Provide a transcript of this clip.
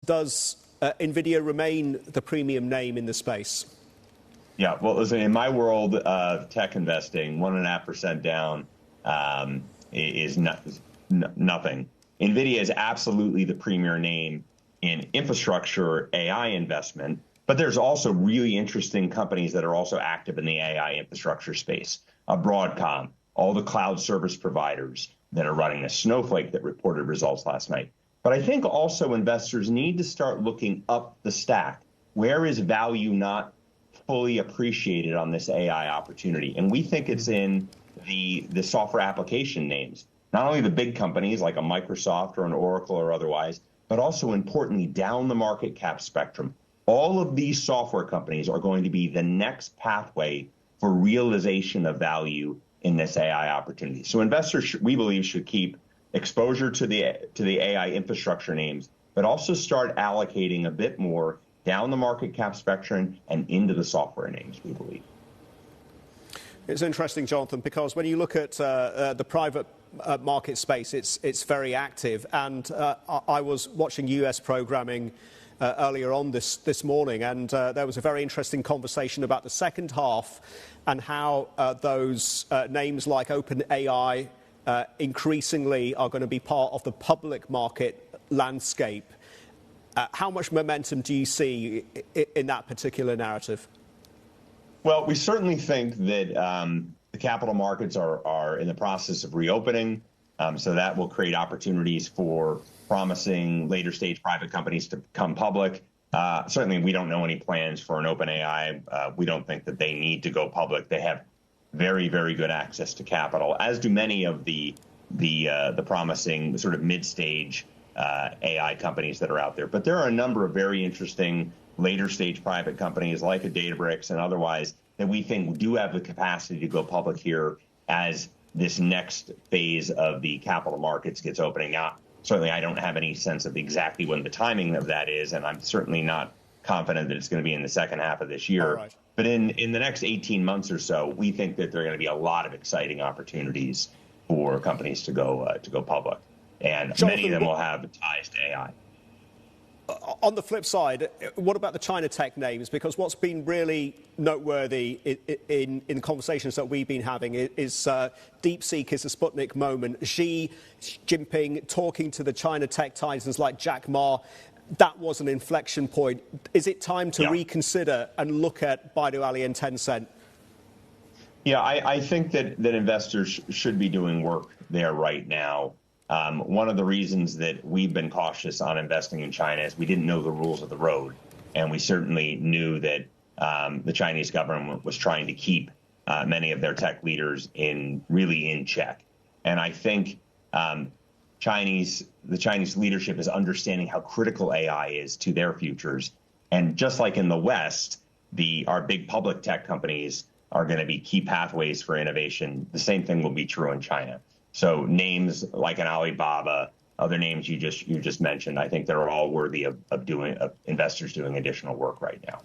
does Nvidia remain the premium name in the space? Yeah, well, listen, in my world of tech investing, 1.5% down is nothing. Nvidia is absolutely the premier name in infrastructure AI investment, but there's also really interesting companies that are also active in the AI infrastructure space. Broadcom, all the cloud service providers that are running a Snowflake that reported results last night. But I think also investors need to start looking up the stack. Where is value not fully appreciated on this AI opportunity? And we think it's in the software application names, not only the big companies like a Microsoft or an Oracle or otherwise, but also importantly down the market cap spectrum. All of these software companies are going to be the next pathway for realization of value in this AI opportunity. So investors, we believe, should keep exposure to the AI infrastructure names, but also start allocating a bit more down the market cap spectrum and into the software names, we believe. It's interesting, Jonathan, because when you look at the private market space, it's very active. And I was watching US programming earlier on this morning, and there was a very interesting conversation about the second half and how those names like OpenAI increasingly are going to be part of the public market landscape. How much momentum do you see in that particular narrative? Well, we certainly think that the capital markets are in the process of reopening, so that will create opportunities for promising later stage private companies to come public. Certainly, we don't know any plans for an OpenAI. We don't think that they need to go public. They have very, very good access to capital, as do many of the promising sort of mid-stage AI companies that are out there. But there are a number of very interesting later stage private companies like a Databricks and otherwise that we think do have the capacity to go public here as this next phase of the capital markets gets opening. Now, certainly I don't have any sense of exactly when the timing of that is, and I'm certainly not confident that it's going to be in the second half of this year. Right. But in the next 18 months or so, we think that there are going to be a lot of exciting opportunities for companies to go public. And Jonathan, many of them will have ties to AI. On the flip side, what about the China tech names? Because what's been really noteworthy in conversations that we've been having is DeepSeek is a Sputnik moment. Xi Jinping talking to the China tech titans like Jack Ma, that was an inflection point. Is it time to reconsider and look at Baidu, Ali, and Tencent? Yeah, I think that investors should be doing work there right now. One of the reasons that we've been cautious on investing in China is we didn't know the rules of the road. And we certainly knew that the Chinese government was trying to keep many of their tech leaders really in check. And I think the Chinese leadership is understanding how critical AI is to their futures. And just like in the West, our big public tech companies are going to be key pathways for innovation. The same thing will be true in China. So names like an Alibaba, other names you just mentioned, I think they're all worthy of investors doing additional work right now.